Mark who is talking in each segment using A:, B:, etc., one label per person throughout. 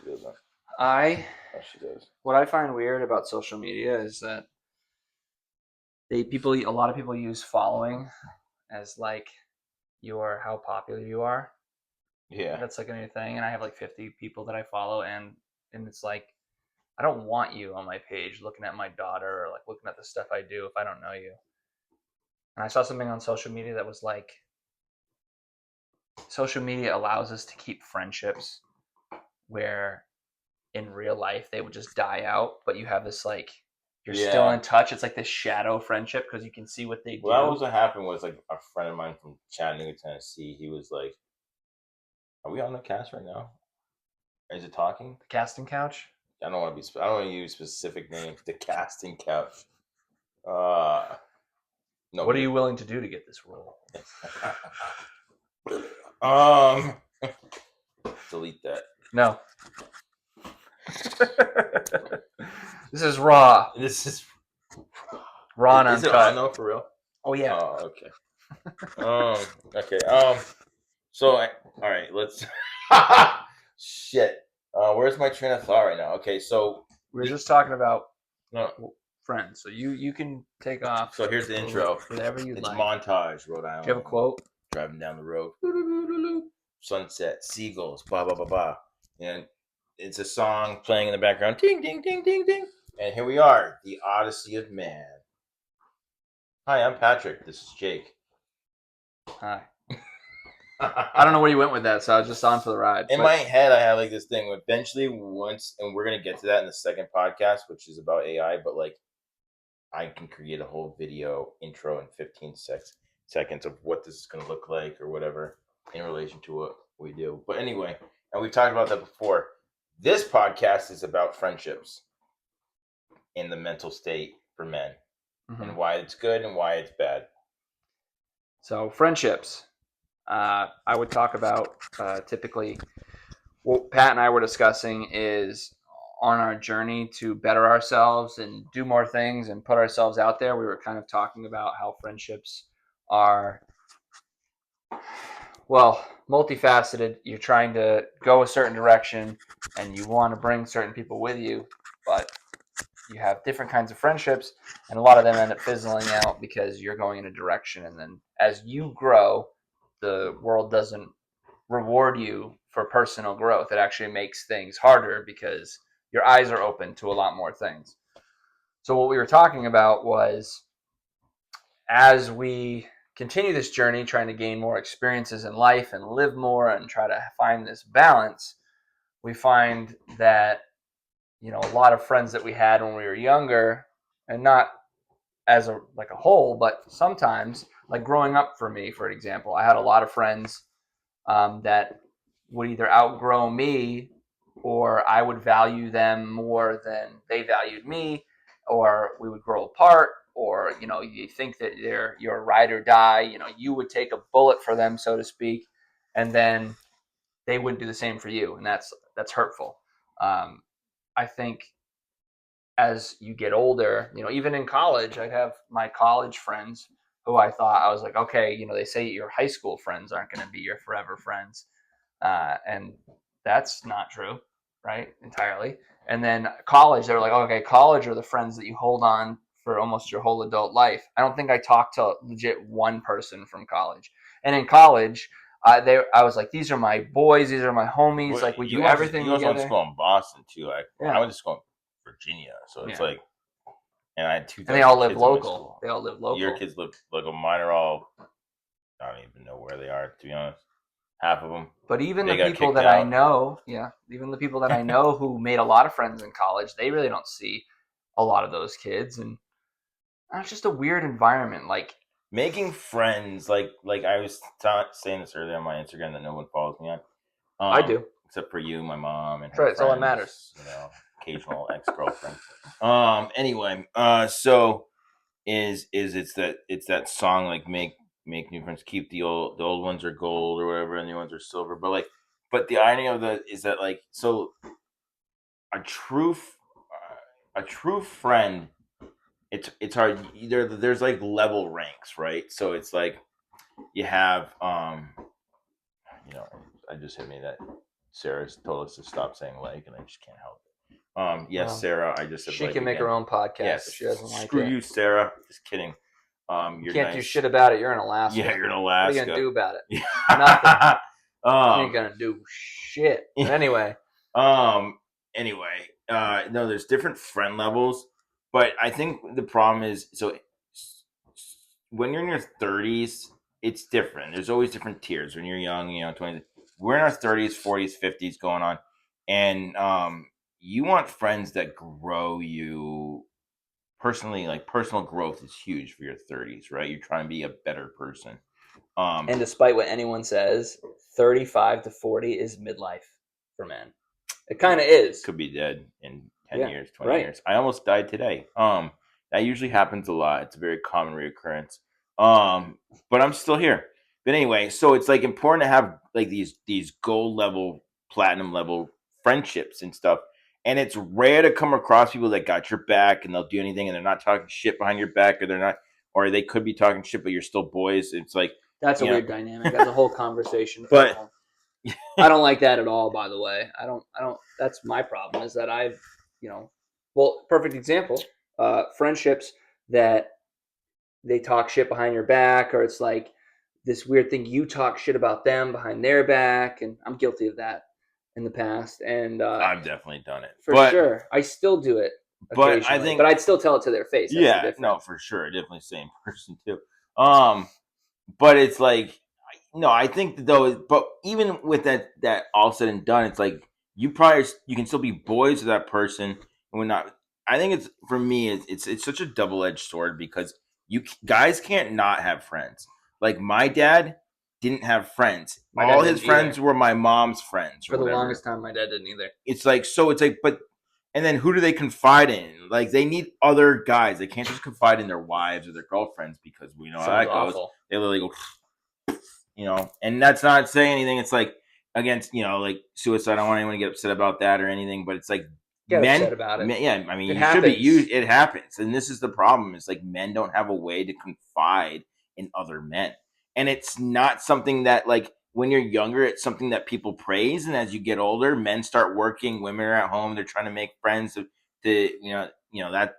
A: she doesn't.
B: I
A: Oh, she does.
B: what I find weird about social media is that a lot of people use following as like your how popular you are.
A: Yeah.
B: That's like a new thing, and I have like 50 people that I follow, and it's like I don't want you on my page looking at my daughter or like looking at the stuff I do if I don't know you. And I saw something on social media that was like social media allows us to keep friendships where in real life they would just die out, but you have this like you're still
A: Yeah.
B: in touch. It's like this shadow friendship because you can see what they
A: Well, that
B: do.
A: was what happened. Was like a friend of mine from Chattanooga, Tennessee. He was like, "Are we on the cast right now? Is it talking?"
B: The casting couch.
A: I don't want to be. I don't want to use specific names. The casting couch. Uh, no.
B: What are you willing to do to get this role?
A: um, delete that.
B: No. This is raw.
A: This is
B: Raw and
A: Is it on
B: uncut.
A: though for real?
B: Oh yeah.
A: Oh, okay. Okay. So, all right. Let's. Shit. Where's my train of thought right now? Okay. So
B: We were just talking about
A: no.
B: friends. So you can take off.
A: So here's the intro.
B: Whatever you'd
A: It's
B: like.
A: montage, Rhode Island.
B: Do you have a quote?
A: Driving down the road. Sunset, seagulls, blah blah blah blah, and it's a song playing in the background. Ding ding ding ding ding. And here we are, the Odyssey of Man. Hi, I'm Patrick. This is Jake.
B: Hi. I don't know where you went with that, so I was just on for the ride.
A: In my head, I have like this thing. Eventually, once, and we're gonna get to that in the second podcast, which is about AI. But like, I can create a whole video intro in 15 seconds of what this is gonna look like or whatever in relation to what we do. But anyway, and we've talked about that before. This podcast is about friendships in the mental state for men, and why it's good and why it's bad.
B: So friendships. I would talk about typically what Pat and I were discussing is on our journey to better ourselves and do more things and put ourselves out there. We were kind of talking about how friendships are, well, multifaceted. You're trying to go a certain direction and you want to bring certain people with you, but you have different kinds of friendships, and a lot of them end up fizzling out because you're going in a direction. And then as you grow, the world doesn't reward you for personal growth. It actually makes things harder because your eyes are open to a lot more things. So what we were talking about was as we continue this journey, trying to gain more experiences in life and live more and try to find this balance, we find that a lot of friends that we had when we were younger, and not as a like a whole, but sometimes like growing up for me, for example, I had a lot of friends that would either outgrow me or I would value them more than they valued me, or we would grow apart, or you think that you're a ride or die. You would take a bullet for them, so to speak, and then they wouldn't do the same for you, and that's hurtful. I think as you get older, even in college, I'd have my college friends who I was like, okay, they say your high school friends aren't going to be your forever friends. And that's not true, right? Entirely. And then college, they were like, okay, college are the friends that you hold on for almost your whole adult life. I don't think I talked to legit one person from college. And in college, I was like, these are my boys, these are my homies. Like we do everything
A: You also went to
B: together.
A: school in Boston too. Like
B: Yeah.
A: I went to school in Virginia, so it's like, and I had 2,000
B: and they all live
A: kids in my
B: local.
A: school.
B: They all live local.
A: Your kids live local. Mine are all. I don't even know where they are, to be honest. Half of them.
B: But even
A: They
B: the
A: got
B: people
A: kicked
B: that I
A: out.
B: know, even the people that I know who made a lot of friends in college, they really don't see a lot of those kids, and it's just a weird environment. Like
A: making friends, like I was saying this earlier on my Instagram that no one follows me on.
B: I do.
A: Except for you, my mom, and her
B: Right,
A: friends.
B: it's all that matters.
A: Occasional ex-girlfriend. Anyway, so it's that song like make new friends, keep the old ones are gold or whatever, and the new ones are silver. But the irony of that is that like so a true friend, it's hard. There's like level ranks, right? So it's like you have I just hit me that Sarah's told us to stop saying like, and I just can't help it. Yes,
B: Well,
A: Sarah, I just said
B: she
A: like
B: can make her
A: again.
B: own podcast if
A: Yes,
B: she doesn't like
A: screw
B: it.
A: you, Sarah. Just kidding.
B: You
A: You're
B: can't do
A: nice.
B: shit about it. You're in Alaska.
A: Yeah, you're in
B: What are you
A: Alaska.
B: gonna do about it?
A: Nothing.
B: You ain't gonna do shit. But anyway,
A: anyway, no, there's different friend levels, but I think the problem is so when you're in your 30s, it's different. There's always different tiers. When you're young, 20s, we're in our 30s, 40s, 50s going on, and you want friends that grow you personally. Like personal growth is huge for your 30s, right? You're trying to be a better person.
B: and despite what anyone says, 35 to 40 is midlife for men. It kind of is.
A: Could be dead in 10
B: Yeah,
A: years, 20
B: right.
A: years. I almost died today. That usually happens a lot. It's a very common reoccurrence. But I'm still here. But anyway, so it's like important to have like these gold level, platinum level friendships and stuff. And it's rare to come across people that got your back and they'll do anything and they're not talking shit behind your back or they're not, or they could be talking shit, but you're still boys. It's like,
B: That's a
A: you know,
B: weird dynamic. That's a whole conversation.
A: but
B: I don't like that at all, by the way. I don't that's my problem is that I've, well, perfect example, friendships that they talk shit behind your back, or it's like this weird thing you talk shit about them behind their back, and I'm guilty of that in the past, and
A: I've definitely done it.
B: for sure, I still do it
A: But
B: occasionally,
A: I think,
B: but I'd still tell it to their face. That's the
A: yeah,
B: difference.
A: no, for sure, definitely same person too. But it's like, no, I think that though, but even with that all said and done, it's like you can still be boys with that person, and we're not. I think it's for me, it's such a double edged sword because guys can't not have friends. Like my dad didn't have friends.
B: My dad
A: All his
B: didn't
A: friends
B: either.
A: were my mom's friends or
B: For the
A: whatever.
B: longest time, my dad didn't either.
A: It's like so. It's like, but and then who do they confide in? Like they need other guys. They can't just confide in their wives or their girlfriends because we know how
B: Sounds
A: that goes.
B: awful.
A: They literally go, and that's not saying anything. It's like against, like suicide. I don't want anyone to get upset about that or anything, but it's like
B: Get upset about it.
A: yeah. I mean,
B: It
A: you should be
B: happens.
A: used. It happens, and this is the problem. It's like men don't have a way to confide in other men, and it's not something that like when you're younger, it's something that people praise, and as you get older, men start working, women are at home, they're trying to make friends that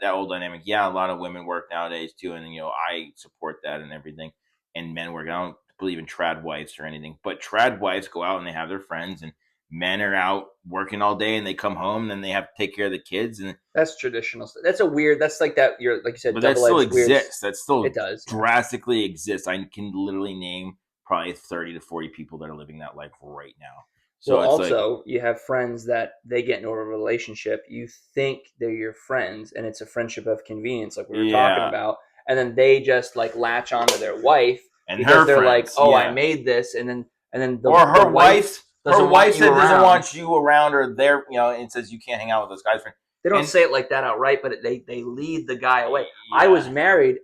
A: old dynamic. Yeah, a lot of women work nowadays too, and I support that and everything. And men work. I don't believe in trad wives or anything, but trad wives go out and they have their friends, and men are out working all day and they come home and then they have to take care of the kids. And
B: that's traditional. That's a weird. That's like that. You're like you said,
A: but that still
B: double-edged weird.
A: exists. That still
B: It does
A: drastically exists. I can literally name probably 30 to 40 people that are living that life right now. So
B: well,
A: it's
B: also
A: like,
B: you have friends that they get into a relationship. You think they're your friends, and it's a friendship of convenience, like we were talking about. And then they just like latch onto their wife
A: and
B: because they're
A: friends,
B: like, "Oh,
A: yeah.
B: I made this," and then
A: or her wife. Her wife said doesn't
B: around.
A: want you around, or there, and says you can't hang out with those guys.
B: They don't say it like that outright, but they lead the guy away.
A: Yeah.
B: I was married.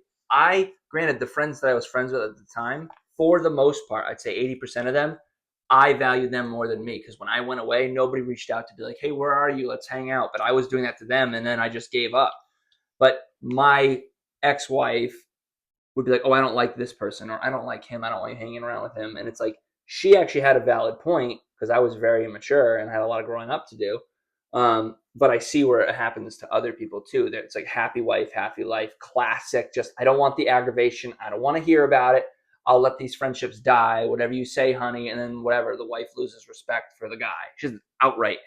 B: Granted, the friends that I was friends with at the time, for the most part, I'd say 80% of them, I valued them more than me. Because when I went away, nobody reached out to be like, "Hey, where are you? Let's hang out." But I was doing that to them, and then I just gave up. But my ex-wife would be like, "Oh, I don't like this person, or I don't like him. I don't like hanging around with him." And it's like she actually had a valid point because I was very immature and had a lot of growing up to do. But I see where it happens to other people too. That it's like happy wife, happy life, classic. Just I don't want the aggravation. I don't want to hear about it. I'll let these friendships die. Whatever you say, honey, and then whatever. The wife loses respect for the guy. She doesn't outright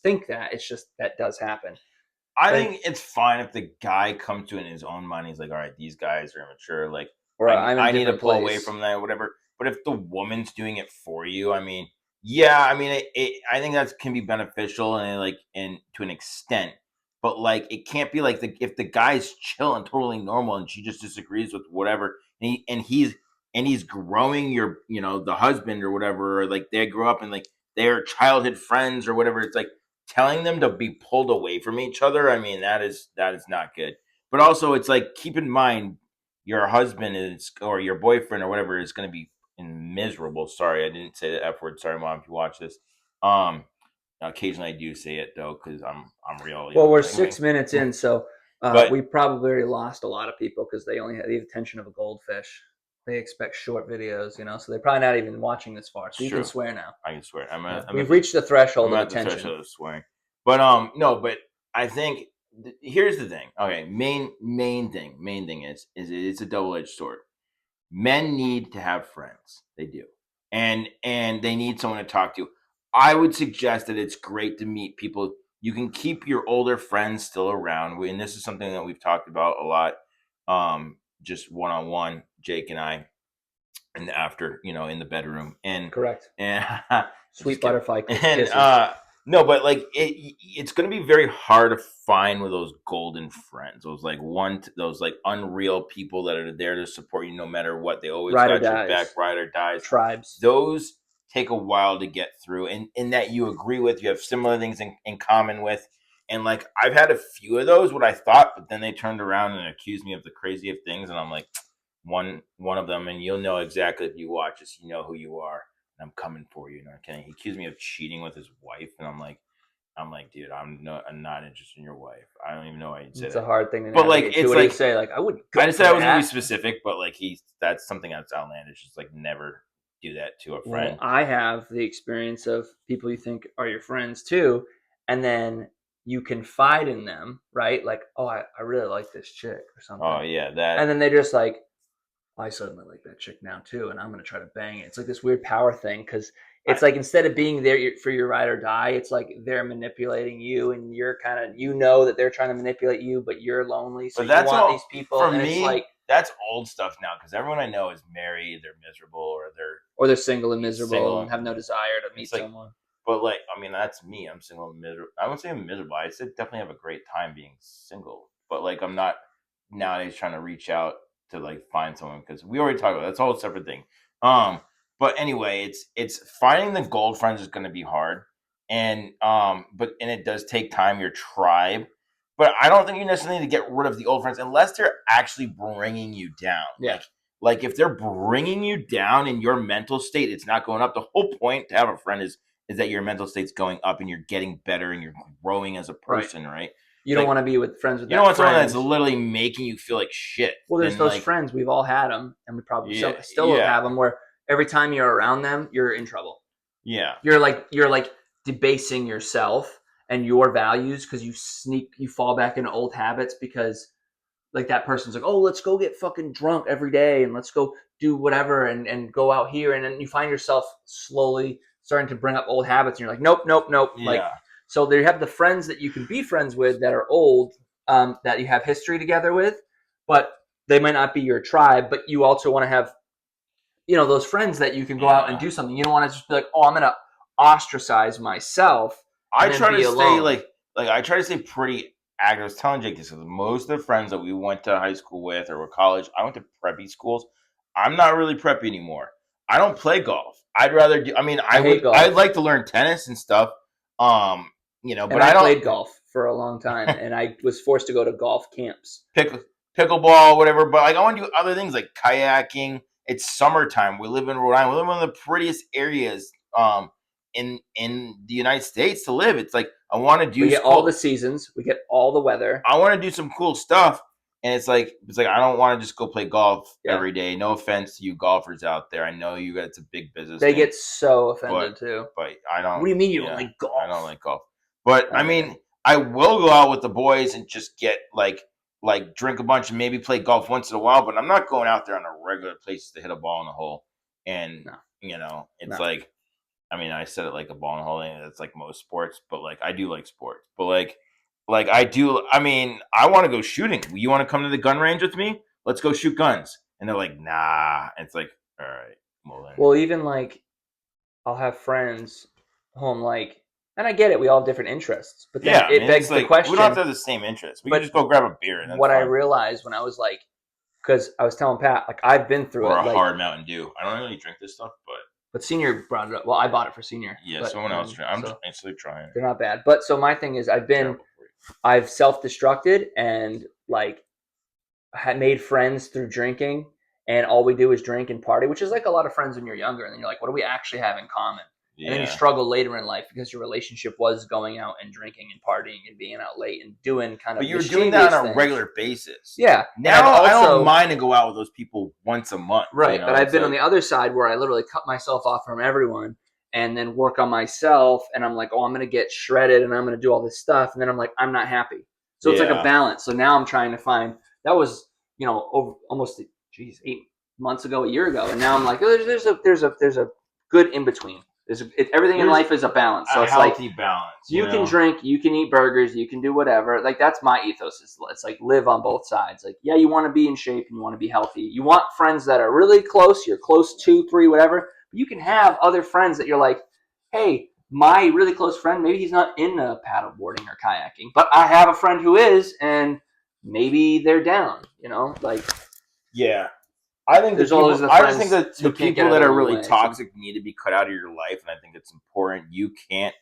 B: think that. It's just that does happen.
A: I think it's fine if the guy comes to it in his own mind. He's like, all right, these guys are immature. Like,
B: or
A: I need to pull
B: place.
A: away from that or whatever. But if the woman's doing it for you, I mean, yeah, I mean, I think that can be beneficial and to an extent. But like, it can't be like if the guy's chill and totally normal and she just disagrees with whatever, and he's growing the husband or whatever, or like they grew up and like they're childhood friends or whatever. It's like telling them to be pulled away from each other. I mean, that is not good. But also, it's like keep in mind your husband is or your boyfriend or whatever is going to be miserable. Sorry, I didn't say the F word. Sorry, mom, if you watch this. Occasionally I do say it though because I'm real.
B: Well, we're 6 minutes in, so we probably already lost a lot of people because they only have the attention of a goldfish. they expect short videos, so they're probably not even watching this far. So you
A: True.
B: can swear now.
A: I can swear.
B: We've reached the threshold
A: I'm
B: of
A: at the
B: attention.
A: threshold of swearing. But no, but I think here's the thing. Okay, main thing is it's a double-edged sword. Men need to have friends. They do. And they need someone to talk to. I would suggest that it's great to meet people. You can keep your older friends still around. And this is something that we've talked about a lot. Just one-on-one, Jake and I, and after, in the bedroom. And
B: correct.
A: And
B: sweet butterfly
A: kisses.
B: And
A: no, but like it's going to be very hard to find with those golden friends. Those those like unreal people that are there to support you no matter what. They always
B: Ride or
A: got your
B: dies.
A: back. Ride or dies.
B: Tribes.
A: Those take a while to get through, and in that you agree with, you have similar things in common with. And like I've had a few of those, what I thought, but then they turned around and accused me of the craziest things, and I'm like, one of them, and you'll know exactly if you watch this, you know who you are. I'm coming for you. Okay. He accused me of cheating with his wife, and I'm like, dude, I'm not interested in your wife. I don't even know why you'd say that.
B: It's a hard thing to
A: but like,
B: it's like say like I wouldn't.
A: I just said I wasn't gonna be specific, but like that's something that's outlandish. Just like never do that to a friend.
B: Well, I have the experience of people you think are your friends too, and then you confide in them, right? Like, oh, I really like this chick or something.
A: Oh yeah, that.
B: And then they're just like, I suddenly like that chick now too, and I'm gonna try to bang it. It's like this weird power thing because it's like instead of being there for your ride or die, it's like they're manipulating you, and you're kind of that they're trying to manipulate you, but you're lonely, so you want these people.
A: For
B: and
A: me,
B: it's like
A: that's old stuff now because everyone I know is married, they're miserable, or
B: they're single and miserable and have no desire to meet someone.
A: But like, I mean, that's me. I'm single and miserable. I wouldn't say I'm miserable. I said definitely have a great time being single, but like I'm not nowadays trying to reach out to like find someone because we already talked about that's all a separate thing. But anyway, it's finding the gold friends is going to be hard, and it does take time. Your tribe, but I don't think you necessarily need to get rid of the old friends unless they're actually bringing you down.
B: Yeah.
A: Like if they're bringing you down in your mental state, it's not going up. The whole point to have a friend is that your mental state's going up and you're getting better and you're growing as a person, right?
B: You don't want to be with friends with
A: you don't want someone that's literally making you feel like shit.
B: Well, there's those friends. We've all had them, and we probably still have them, where every time you're around them, you're in trouble.
A: Yeah.
B: You're like debasing yourself and your values because you fall back into old habits because like that person's like, oh, let's go get fucking drunk every day and let's go do whatever and go out here. And then you find yourself slowly starting to bring up old habits and you're like, nope.
A: Yeah.
B: Like, so there you have the friends that you can be friends with that are old, that you have history together with, but they might not be your tribe, but you also want to have, those friends that you can go out and do something. You don't want to just be like, oh, I'm going to ostracize myself.
A: I try to stay like I try to stay pretty active. I was telling Jake this because most of the friends that we went to high school with or college, I went to preppy schools. I'm not really preppy anymore. I don't play golf. I'd rather do. I mean, I'd like to learn tennis and stuff. But I
B: played golf for a long time, and I was forced to go to golf camps,
A: pickleball, whatever. But like, I want to do other things like kayaking. It's summertime. We live in Rhode Island. We live in one of the prettiest areas in the United States to live. It's like I want to do.
B: We get all the seasons. We get all the weather.
A: I want to do some cool stuff, and it's like I don't want to just go play golf every day. No offense to you golfers out there. I know you guys. It's a big business.
B: They get so offended too.
A: But I don't.
B: What do you mean you don't like golf?
A: I don't like golf. But I mean, I will go out with the boys and just get like drink a bunch and maybe play golf once in a while. But I'm not going out there on a regular place to hit a ball in the hole. And it's like, I mean, I said it like a ball in the hole. And it's like most sports, but like I do like sports. But like I do. I mean, I want to go shooting. You want to come to the gun range with me? Let's go shoot guns. And they're like, nah. And it's like, all right.
B: Well, even like I'll have friends home like. And I get it. We all have different interests, but then it begs the question.
A: We don't have to have the same interests. We can just go grab a beer. And
B: I realized when I was like, because I was telling Pat, like I've been through
A: a hard Mountain Dew. I don't really drink this stuff,
B: but Senior brought it up. Well, I bought it for Senior.
A: Yeah, someone else tried. I'm actually trying.
B: They're not bad, but so my thing is, I've self-destructed and like had made friends through drinking, and all we do is drink and party, which is like a lot of friends when you're younger, and then you're like, what do we actually have in common? And then you
A: Yeah.
B: struggle later in life because your relationship was going out and drinking and partying and being out late and doing kind of
A: But you were doing that on a
B: things.
A: regular basis.
B: Yeah.
A: Now I don't mind to go out with those people once a month.
B: Right.
A: You know?
B: But I've
A: It's
B: been
A: like,
B: on the other side where I literally cut myself off from everyone and then work on myself. And I'm like, oh, I'm going to get shredded and I'm going to do all this stuff. And then I'm like, I'm not happy. So it's like a balance. So now I'm trying to find, that was, over almost, 8 months ago, a year ago. And now I'm like, oh, there's a good in between. Everything in life is a balance. So
A: a
B: it's
A: healthy
B: like
A: balance.
B: you can drink, you can eat burgers, you can do whatever. Like that's my ethos. It's like live on both sides. Like, yeah, you want to be in shape and you want to be healthy. You want friends that are really close. You're close 2, 3, whatever. But you can have other friends that you're like, hey, my really close friend, maybe he's not into paddle boarding or kayaking, but I have a friend who is, and maybe they're down. Like
A: yeah. I think I just think that the people that are really toxic need to be cut out of your life, and I think it's important. You can't.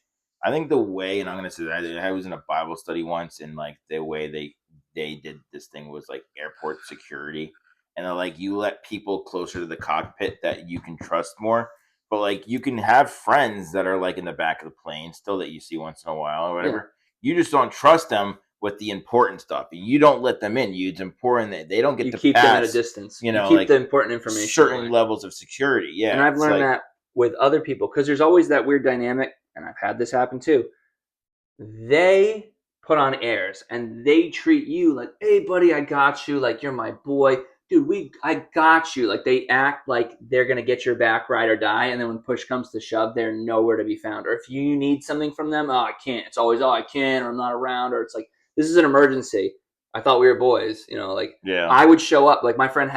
A: I think the way, and I'm gonna say that I was in a Bible study once, and like the way they did this thing was like airport security, and like you let people closer to the cockpit that you can trust more. But like you can have friends that are like in the back of the plane still that you see once in a while or whatever. Yeah. You just don't trust them with the important stuff. You don't let them in. It's important that they don't get to
B: keep
A: pass,
B: them at a distance. You keep like the important information.
A: Certain levels of security. Yeah.
B: And I've learned that with other people because there's always that weird dynamic, and I've had this happen too. They put on airs and they treat you like, hey buddy, I got you, like you're my boy. Dude, I got you. Like they act like they're gonna get your back, ride or die, and then when push comes to shove, they're nowhere to be found. Or if you need something from them, oh I can't. It's always I can, or I'm not around, or it's like this is an emergency. I thought we were boys, like I would show up. Like my friend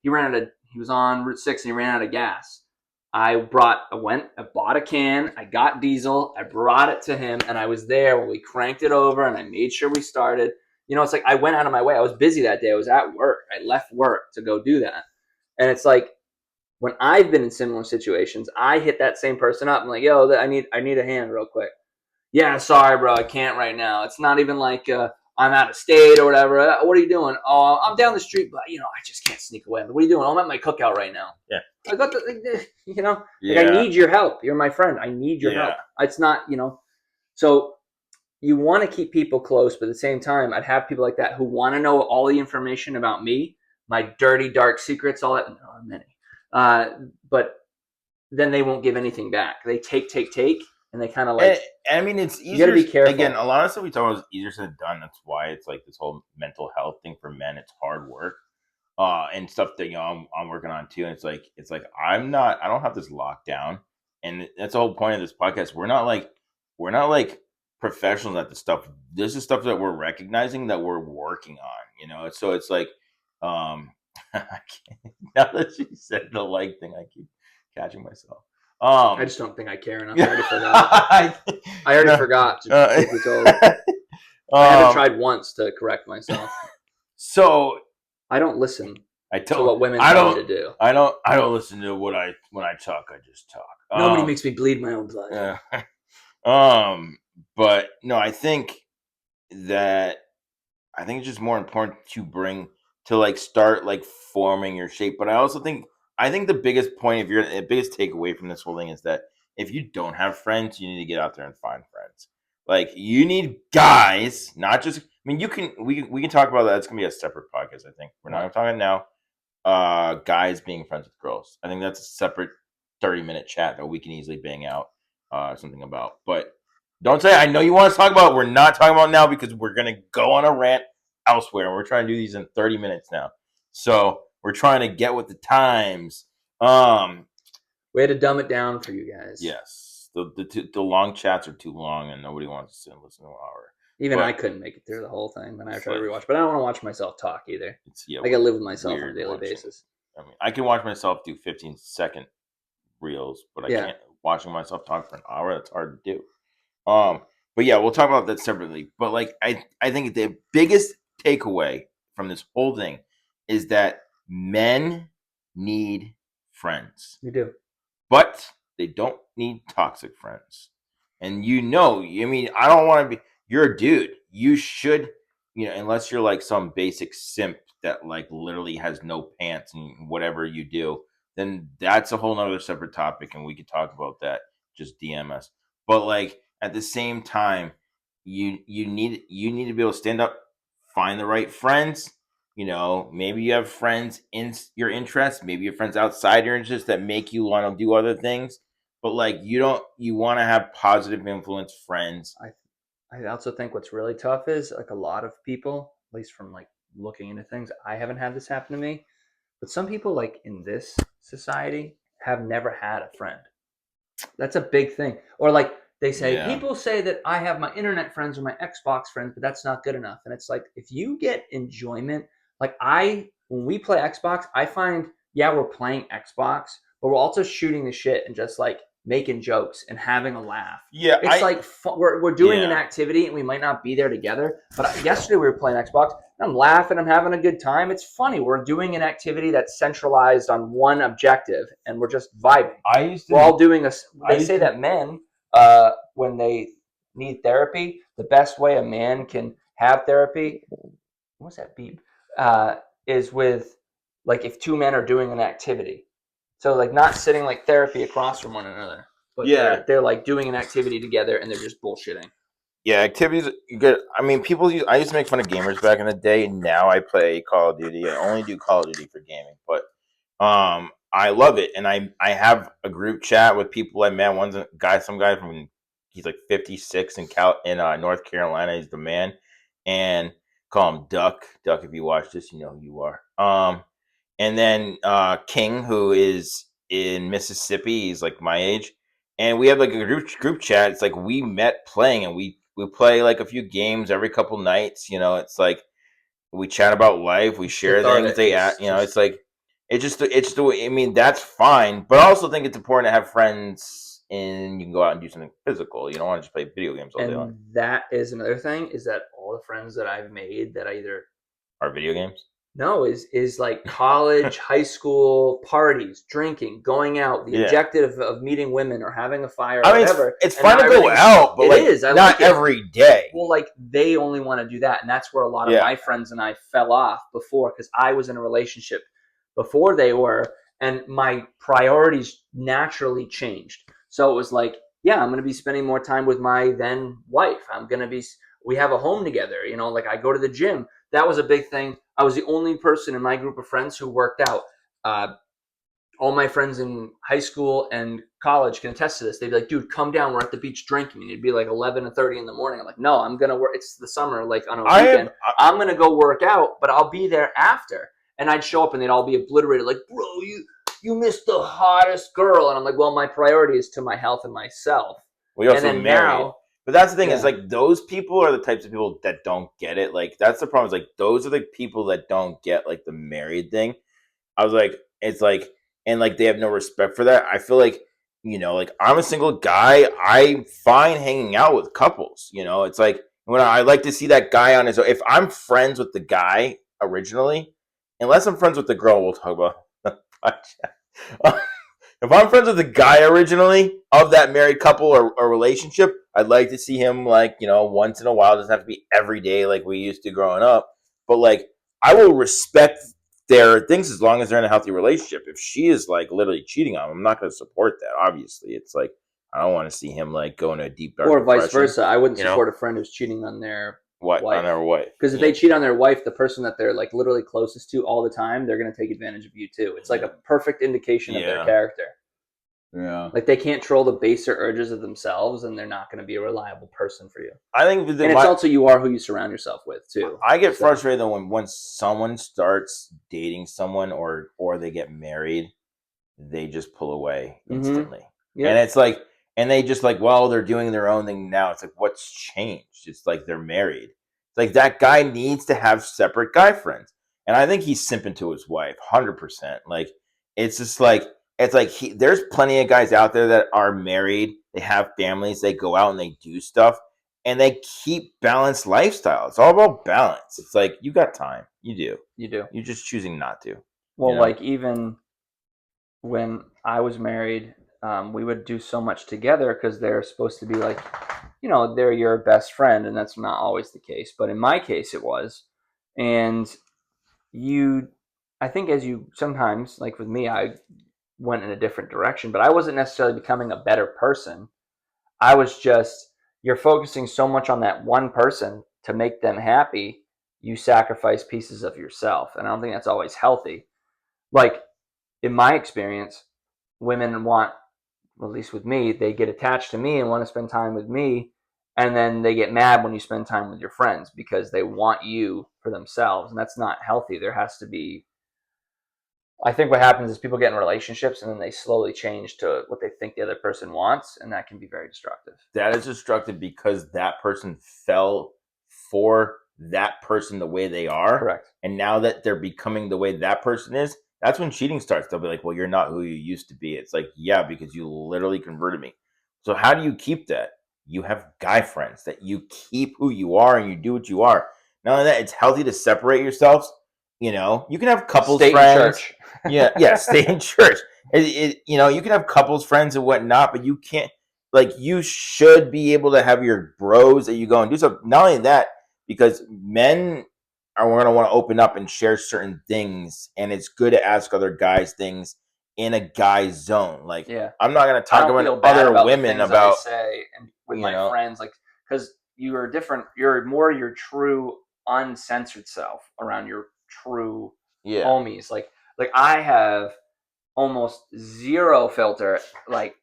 B: he was on Route 6 and he ran out of gas. I bought a can, I got diesel, I brought it to him, and I was there when we cranked it over and I made sure we started. It's like I went out of my way. I was busy that day. I was at work. I left work to go do that. And it's like when I've been in similar situations, I hit that same person up. I'm like, yo, I need a hand real quick. Yeah, sorry, bro. I can't right now. It's not even like I'm out of state or whatever. What are you doing? Oh, I'm down the street, but I just can't sneak away. What are you doing? I'm at my cookout right now.
A: Yeah.
B: I got I need your help. You're my friend. I need your help. It's not, so you want to keep people close, but at the same time, I'd have people like that who want to know all the information about me, my dirty, dark secrets, all that. No, many. But then they won't give anything back. They take, and they kind of like.
A: I mean, it's easier.
B: You got to be careful.
A: Again, a lot of stuff we talk about is easier said than done. That's why it's like this whole mental health thing for men. It's hard work. And stuff that I'm working on too. And it's like I don't have this lockdown, and that's the whole point of this podcast. We're not like professionals at the stuff. This is stuff that we're recognizing that we're working on. So it's like, now that you said the like thing, I keep catching myself.
B: I just don't think I care enough. I already forgot. I already forgot to be told. I haven't tried once to correct myself.
A: So.
B: I don't listen
A: to
B: what women tell me to do.
A: I don't listen to when I talk. I just talk.
B: Nobody makes me bleed my own blood.
A: Yeah. But no, I think it's just more important to like start like forming your shape. But I think the biggest biggest takeaway from this whole thing is that if you don't have friends, you need to get out there and find friends. Like you need guys, not just. I mean, we can talk about that. It's gonna be a separate podcast. I think we're not gonna talk about it now. Guys being friends with girls. I think that's a separate 30-minute chat that we can easily bang out something about. But don't say I know you want to talk about it. We're not talking about it now because we're gonna go on a rant elsewhere, and we're trying to do these in 30 minutes now. So we're trying to get with the times.
B: We had to dumb it down for you guys.
A: Yes, the long chats are too long, and nobody wants to sit and listen to an hour.
B: Even I couldn't make it through the whole thing when I tried to rewatch. But I don't want to watch myself talk either. I gotta live with myself on a daily basis.
A: I mean, I can watch myself do 15-second reels, but I can't watching myself talk for an hour. That's hard to do. But yeah, we'll talk about that separately. But like, I think the biggest takeaway from this whole thing is that men need friends.
B: You do,
A: but they don't need toxic friends. And I mean, I don't want to be. You're a dude. You should, unless you're like some basic simp that like literally has no pants and whatever you do, then that's a whole nother separate topic, and we could talk about that. just DM us. But like at the same time, you need to be able to stand up, find the right friends. Maybe you have friends in your interests, maybe you have friends outside your interests that make you want to do other things. But like you want to have positive influence friends.
B: I also think what's really tough is like a lot of people, at least from like looking into things, I haven't had this happen to me, but some people like in this society have never had a friend. That's a big thing. Or like they say,
A: Yeah.
B: people say that I have my internet friends or my Xbox friends, but that's not good enough. And it's like if you get enjoyment, like when we play Xbox, I find yeah, we're playing Xbox, but we're also shooting the shit and just like making jokes and having a laugh.
A: Yeah,
B: It's like we're doing an
A: Yeah.
B: activity and we might not be there together. But yesterday we were playing Xbox and I'm laughing, I'm having a good time. It's funny. We're doing an activity that's centralized on one objective and we're just vibing. We're all doing a. They say that men, when they need therapy, the best way a man can have therapy, what's that beep? Is with like if two men are doing an activity. So like not sitting like therapy across from one another, but
A: Yeah.
B: they're like doing an activity together and they're just bullshitting.
A: Yeah, activities good. I mean, I used to make fun of gamers back in the day. Now I play Call of Duty. I only do Call of Duty for gaming, but I love it, and I have a group chat with people I met. Some guy from he's like 56 in North Carolina. He's the man, and call him Duck. Duck, if you watch this, you know who you are. And then King, who is in Mississippi. He's like my age, and we have like a group chat. It's like we met playing, and we play like a few games every couple nights. It's like we chat about life, we
B: It's
A: share things.
B: cathartic. It's
A: It's
B: just
A: like it's the way. I mean, that's fine, but I also think it's important to have friends, and you can go out and do something physical. You don't want to just play video games all day long.
B: and that is another thing is that all the friends that I've made that I either
A: Are video games?
B: no, is like college, high school parties, drinking, going out, the
A: Yeah.
B: objective of meeting women or having a fire or
A: I mean,
B: whatever.
A: it's
B: and
A: fun
B: not
A: to go
B: everything's-
A: out, but
B: It
A: like
B: is, I
A: not
B: like it.
A: every day.
B: Well, like they only want to do that, and that's where a lot of
A: Yeah.
B: my friends and I fell off before because I was in a relationship before they were, and my priorities naturally changed. So it was like, yeah, I'm going to be spending more time with my then wife. We have a home together. Like I go to the gym. That was a big thing. I was the only person in my group of friends who worked out. All my friends in high school and college can attest to this. They'd be like, dude, come down. We're at the beach drinking. And it'd be like 11:30 in the morning. I'm like, no, I'm going to work. It's the summer, like on a weekend. I'm going to go work out, but I'll be there after. And I'd show up and they'd all be obliterated. Like, bro, you missed the hottest girl. And I'm like, well, my priority is to my health and myself.
A: We also
B: and then
A: married.
B: now,
A: But that's the thing,
B: Yeah.
A: is like those people are the types of people that don't get it. Like that's the problem. Is like those are the people that don't get like the married thing. I was like, it's like, and like they have no respect for that. I feel like, like I'm a single guy. I find hanging out with couples. It's like when I like to see that guy on his own. If I'm friends with the guy originally, unless I'm friends with the girl, we'll talk about. If I'm friends with the guy originally of that married couple or relationship, I'd like to see him like, once in a while. It doesn't have to be every day like we used to growing up. But like I will respect their things as long as they're in a healthy relationship. If she is like literally cheating on him, I'm not going to support that. Obviously, it's like I don't want to see him like go into a deep dark
B: or vice
A: depression.
B: versa. I wouldn't support a friend who's cheating on their
A: What
B: wife.
A: on their wife?
B: Because if they cheat on their wife, the person that they're like literally closest to all the time, they're going to take advantage of you too. It's like a perfect indication of their character.
A: Yeah.
B: Like they can't control the baser urges of themselves, and they're not going to be a reliable person for you.
A: I think,
B: and it's also you are who you surround yourself with too.
A: I get frustrated though when someone starts dating someone or they get married, they just pull away instantly.
B: Yeah.
A: And it's like, and they just like, well, they're doing their own thing now. It's like, what's changed? It's like they're married. It's like that guy needs to have separate guy friends. And I think he's simping to his wife, 100%. Like, it's just like, it's like there's plenty of guys out there that are married. They have families. They go out and they do stuff. And they keep balanced lifestyle. It's all about balance. It's like, you got time. You do. You're just choosing not to.
B: Well, like even when I was married, we would do so much together because they're supposed to be like, they're your best friend. And that's not always the case. But in my case, it was. And I think as you sometimes, like with me, went in a different direction, but I wasn't necessarily becoming a better person. I was just, you're focusing so much on that one person to make them happy, you sacrifice pieces of yourself. And I don't think that's always healthy. Like, in my experience, women want, at least with me, they get attached to me and want to spend time with me. And then they get mad when you spend time with your friends because they want you for themselves. And that's not healthy. There has to be, I think what happens is people get in relationships and then they slowly change to what they think the other person wants. And that can be very destructive.
A: That is destructive because that person fell for that person the way they are.
B: Correct.
A: And now that they're becoming the way that person is, that's when cheating starts. They'll be like, well, you're not who you used to be. It's like, yeah, because you literally converted me. So how do you keep that? You have guy friends that you keep who you are and you do what you are. Not only that, it's healthy to separate yourselves. You know, you can have couples
B: Stay
A: friends.
B: in church.
A: Yeah, stay in church. You know, you can have couples friends and whatnot, but you can't, like, you should be able to have your bros that you go and do stuff. Not only that, because men are going to want to open up and share certain things, and it's good to ask other guys things in a guy's zone. Like,
B: Yeah.
A: I'm not going to
B: I
A: talk
B: don't feel
A: about
B: bad
A: other
B: about the
A: women
B: things
A: about,
B: I say and with
A: you
B: my
A: know.
B: friends, like, because you are different. You're more your true uncensored self around your true
A: Yeah.
B: homies. Like I have almost zero filter. Like,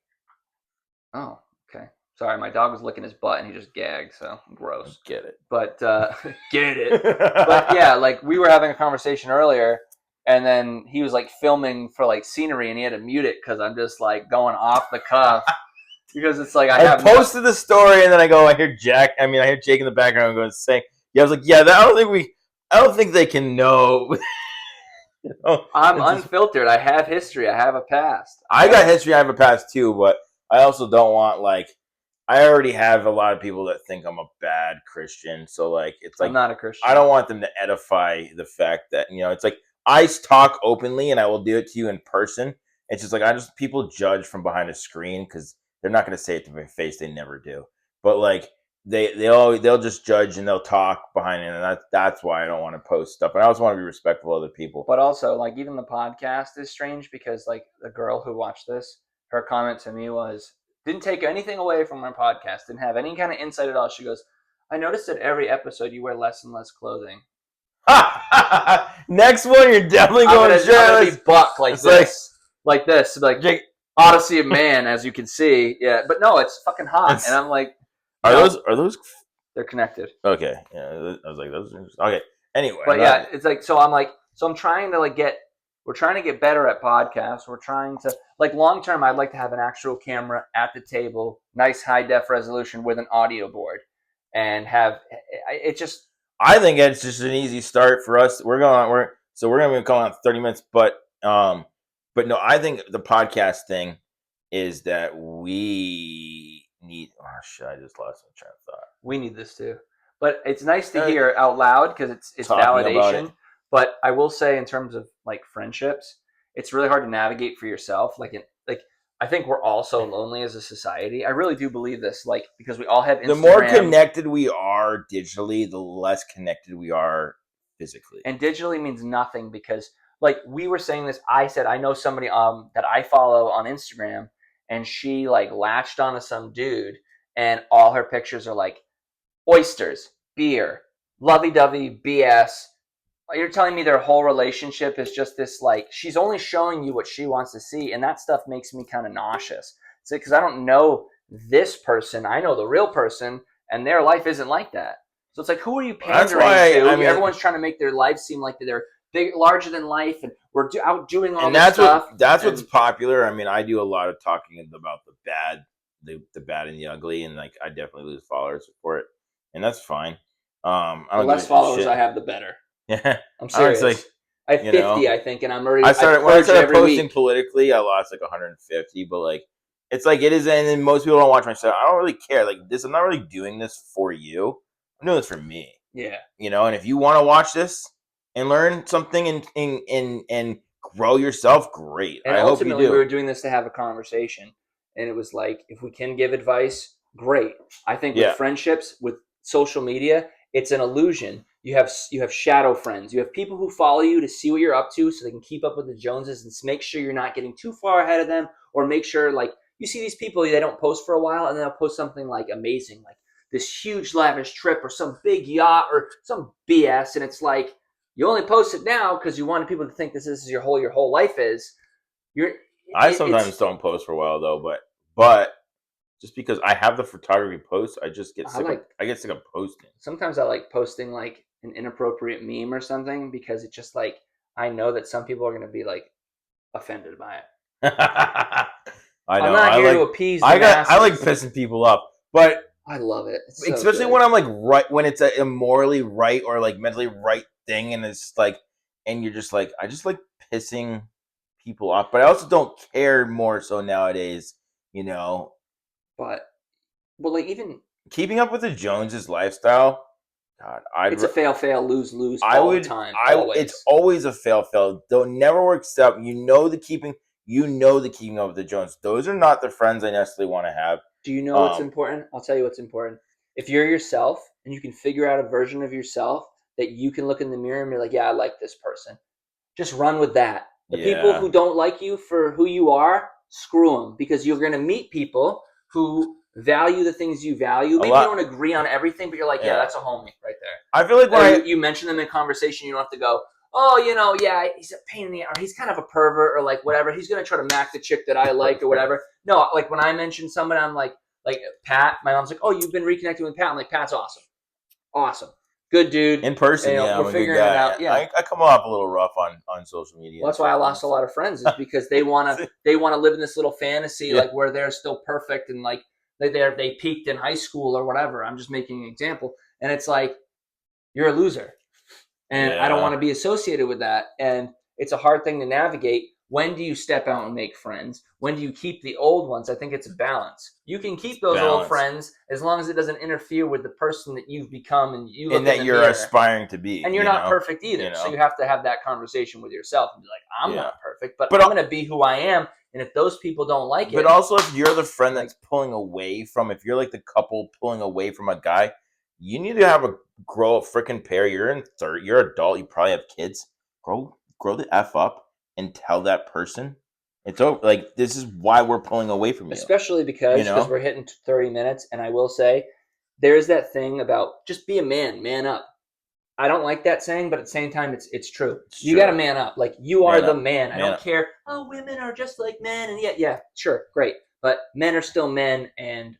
B: oh, okay. Sorry, my dog was licking his butt and he just gagged, so gross.
A: Get it.
B: But get it. But yeah, like we were having a conversation earlier, and then he was like filming for like scenery, and he had to mute it because I'm just like going off the cuff because it's like
A: I posted the story, and then I go, I hear Jake in the background going saying, yeah, I was like, yeah, I don't think they can know. You know,
B: I'm unfiltered. I have history. I have a past.
A: I got history. I have a past too, but I also don't want, like, I already have a lot of people that think I'm a bad Christian. So, like, it's like,
B: I'm not a Christian.
A: I don't want them to edify the fact that, you know, it's like, I talk openly and I will do it to you in person. It's just like, people judge from behind a screen because they're not going to say it to my face. They never do. But, like, they'll just judge and they'll talk behind it, and that's why I don't want to post stuff. And I also want to be respectful of other people.
B: But also, like, even the podcast is strange because, like, the girl who watched this, her comment to me was, didn't take anything away from our podcast, didn't have any kind of insight at all. She goes, I noticed that every episode you wear less and less clothing.
A: Next one, you're definitely going
B: to be buck like this, like
A: Jake,
B: Odyssey of Man, as you can see. Yeah, but no, it's fucking hot, and I'm like,
A: are those?
B: They're connected.
A: Okay, yeah, I was like, those are okay. Anyway,
B: but yeah, it's like, so I'm trying to like we're trying to get better at podcasts. We're trying to, like, long term, I'd like to have an actual camera at the table, nice high def resolution with an audio board, and have it just.
A: I think it's just an easy start for us. We're going to be calling out 30 minutes, but no, I think the podcast thing is that we need. Oh shit! I just lost my train of thought.
B: We need this too, but it's nice to hear out loud because it's validation. But I will say, in terms of like friendships, it's really hard to navigate for yourself. Like I think we're all so lonely as a society. I really do believe this, like, because we all have Instagram.
A: The more connected we are digitally, the less connected we are physically.
B: And digitally means nothing because, like, we were saying this. I said I know somebody that I follow on Instagram, and she like latched onto some dude, and all her pictures are like oysters, beer, lovey-dovey, BS. You're telling me their whole relationship is just this, like, she's only showing you what she wants to see, and that stuff makes me kind of nauseous. It's because I don't know this person. I know the real person, and their life isn't like that. So it's like, who are you pandering to? I mean, everyone's trying to make their life seem like they're big, larger than life, and we're out doing all this stuff.
A: What's popular. I mean, I do a lot of talking about the bad and the ugly, and like I definitely lose followers for it, and that's fine.
B: The less followers I have, the better.
A: Yeah,
B: I'm serious. I have 50, I think, and I'm already.
A: When I started posting politically, I lost like 150, but like it's like it is, and then most people don't watch my stuff. I don't really care. Like this, I'm not really doing this for you. I'm doing this for me.
B: Yeah,
A: you know, and if you want to watch this and learn something and grow yourself, great.
B: And
A: I
B: ultimately,
A: hope you do.
B: We were doing this to have a conversation, and it was like, if we can give advice, great. I think with friendships, with social media, it's an illusion. You have shadow friends. You have people who follow you to see what you're up to, so they can keep up with the Joneses and make sure you're not getting too far ahead of them, or make sure like you see these people they don't post for a while and then they'll post something like amazing, like this huge lavish trip or some big yacht or some BS, and it's like you only post it now because you wanted people to think this is your whole life is.
A: I sometimes don't post for a while though, but just because I have the photography post, I just get sick. I get sick of posting.
B: Sometimes I like posting like an inappropriate meme or something because it's just like I know that some people are going to be like offended by it.
A: I know.
B: I'm not here to appease the masses.
A: I like pissing people up, but
B: I love it. It's so
A: especially
B: good.
A: when I'm like right when it's a immorally right or like mentally right thing, and it's like, and you're just like, I just like pissing people off, but I also don't care more so nowadays, you know.
B: But well, like even
A: keeping up with the Joneses lifestyle, God,
B: it's a fail, lose the time.
A: It's always a fail. They'll never work out. You know the keeping up with the Joneses. Those are not the friends I necessarily want to have.
B: Do you know what's important? I'll tell you what's important. If you're yourself and you can figure out a version of yourself that you can look in the mirror and be like, yeah, I like this person. Just run with that. The people who don't like you for who you are, screw them, because you're going to meet people who value the things you value. Maybe you don't agree on everything, but you're like, yeah, that's a homie right there.
A: I feel like when
B: you mention them in conversation, you don't have to go, oh, yeah, he's a pain in the ass, or he's kind of a pervert, or like whatever. He's going to try to mac the chick that I like or whatever. No, like when I mention someone, I'm like Pat, my mom's like, oh, you've been reconnecting with Pat. I'm like, Pat's awesome. Awesome. Good dude.
A: In person,
B: we're figuring it out. Yeah,
A: I come off a little rough on social media.
B: Well, that's why I lost a lot of friends, is because they want to live in this little fantasy, like where they're still perfect and like they peaked in high school or whatever. I'm just making an example, and it's like you're a loser, and I don't want to be associated with that. And it's a hard thing to navigate. When do you step out and make friends? When do you keep the old ones? I think it's a balance. You can keep those old friends as long as it doesn't interfere with the person that you've become and you look
A: and that you're aspiring to be.
B: And you're not perfect either. So you have to have that conversation with yourself and be like, I'm not perfect, but I'm going to be who I am. And if those people don't like it.
A: But also, if you're the friend that's pulling away from, if you're like the couple pulling away from a guy, you need to grow a freaking pair. You're an adult. You probably have kids. Grow the F up. And tell that person it's over. Like, this is why we're pulling away from you.
B: Especially because we're hitting 30 minutes. And I will say, there's that thing about just be a man up. I don't like that saying, but at the same time, it's true. You got to man up. Like, you are the man. I don't care. Oh, women are just like men. And yeah, sure, great. But men are still men, and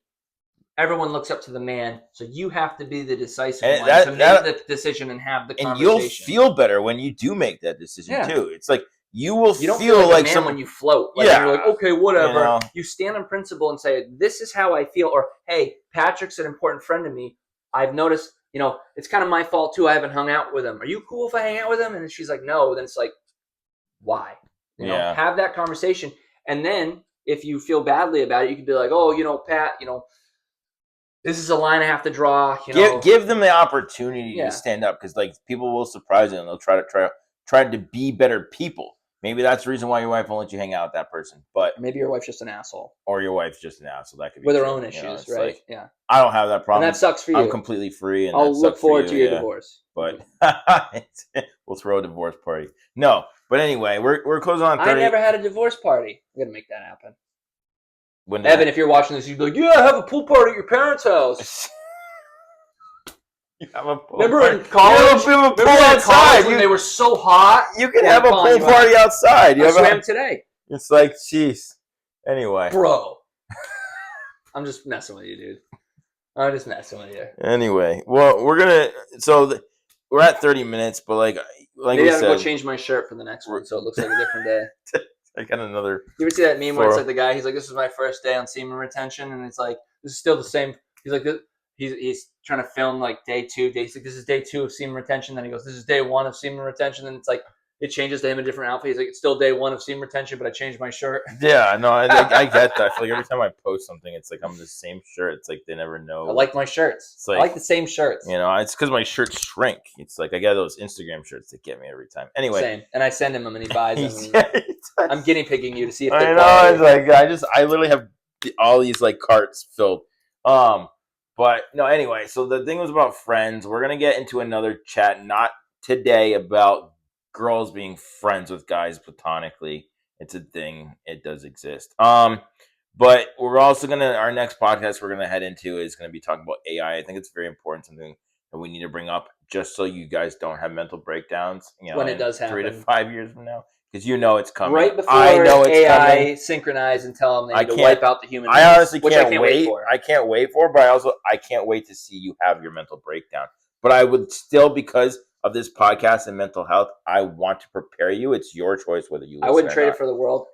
B: everyone looks up to the man. So you have to be the decisive one to make the decision and have the conversation.
A: And you'll feel better when you do make that decision, too. It's like, you don't
B: feel like a man when you float. Like, you're like, okay, whatever. You stand on principle and say, this is how I feel. Or, hey, Patrick's an important friend to me. I've noticed, it's kind of my fault too. I haven't hung out with him. Are you cool if I hang out with him? And she's like, no. Then it's like, why? Have that conversation. And then if you feel badly about it, you can be like, oh, Pat, this is a line I have to draw.
A: Give them the opportunity to stand up, because like people will surprise you and they'll try to be better people. Maybe that's the reason why your wife won't let you hang out with that person. But
B: maybe your wife's just an asshole.
A: Or your wife's just an asshole. That could be
B: with her own issues, right?
A: Like, I don't have that problem.
B: And that sucks for you.
A: I'm completely free. And
B: I'll look forward to your divorce.
A: But we'll throw a divorce party. No, but anyway, we're closing on 30.
B: I never had a divorce party. I'm going to make that happen. Evan, if you're watching this, you'd be like, yeah, have a pool party at your parents' house.
A: You have a pool
B: Remember
A: party.
B: in college?
A: You have a pool outside.
B: When they were so hot?
A: You can have a pool party outside.
B: I swam today.
A: It's like, jeez. Anyway.
B: Bro. I'm just messing with you, dude. I'm just messing with you.
A: Anyway. Well, we're at 30 minutes, but like
B: maybe
A: we
B: I have
A: said.
B: to go change my shirt for the next one so it looks like a different day.
A: I got another.
B: You ever see that meme where it's like the guy, he's like, this is my first day on semen retention, and it's like, this is still the same. He's like, he's trying to film like day 2. He's like, this is day 2 of semen retention. Then he goes, this is day 1 of semen retention. And it's like, it changes to him a different outfit. He's like, it's still day 1 of semen retention, but I changed my shirt.
A: Yeah, no, I get that. I feel like every time I post something, it's like I'm the same shirt. It's like they never know.
B: I like my shirts. Like, I like the same shirts.
A: It's because my shirts shrink. It's like I got those Instagram shirts that get me every time. Anyway.
B: Same. And I send him them and he buys them. I'm guinea pigging you to see if
A: I know. It's like I literally have all these like carts filled. But no, anyway, so the thing was about friends. We're gonna get into another chat, not today, about girls being friends with guys platonically. It's a thing. It does exist. But we're also gonna our next podcast we're gonna head into is gonna be talking about AI. I think it's very important, something that we need to bring up, just so you guys don't have mental breakdowns.
B: When it does
A: 3 to
B: happen.
A: 5 years from now, because you know it's coming.
B: Right before
A: I know it's
B: AI
A: coming.
B: synchronize and tell them they
A: I
B: need to
A: can't-
B: wipe out the human race.
A: I honestly
B: which
A: can't,
B: I can't
A: wait.
B: for.
A: I can't wait for it, but I can't wait to see you have your mental breakdown. But I would still, because of this podcast and mental health, I want to prepare you. It's your choice whether you listen
B: I wouldn't
A: or
B: trade
A: not.
B: it for the world.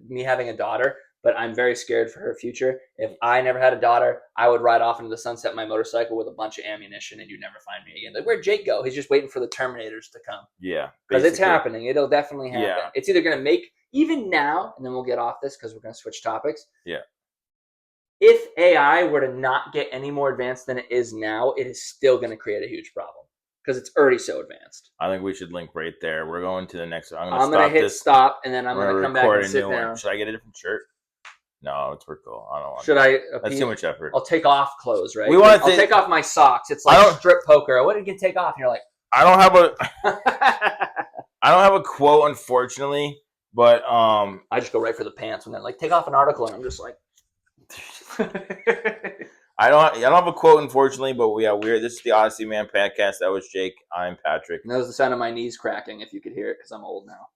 B: Me having a daughter, but I'm very scared for her future. If I never had a daughter, I would ride off into the sunset my motorcycle with a bunch of ammunition, and you'd never find me again. Like, where'd Jake go? He's just waiting for the Terminators to come.
A: Yeah,
B: Because it's
A: basically.
B: happening. It'll definitely happen.
A: Yeah.
B: It's either going to make, even now, and then we'll get off this because we're going to switch topics.
A: Yeah.
B: If AI were to not get any more advanced than it is now, it is still going to create a huge problem because it's already so advanced.
A: I think we should link right there. We're going to the next one.
B: I'm going to hit stop, and then I'm
A: We're
B: going to
A: gonna
B: come back
A: record
B: and sit
A: a new
B: down.
A: one. Should I get a different shirt? No, it's for cool. I don't want.
B: Should I?
A: That's too much effort.
B: I'll take off clothes, right?
A: We want to
B: I'll take off my socks. It's like strip poker. What did you take off? And you're like,
A: I don't have a. I don't have a quote, unfortunately, but
B: I just go right for the pants, and then like take off an article, and I'm just like.
A: I don't have a quote, unfortunately, but this is the Odyssey Man podcast. That was Jake. I'm Patrick.
B: And that was the sound of my knees cracking, if you could hear it, because I'm old now.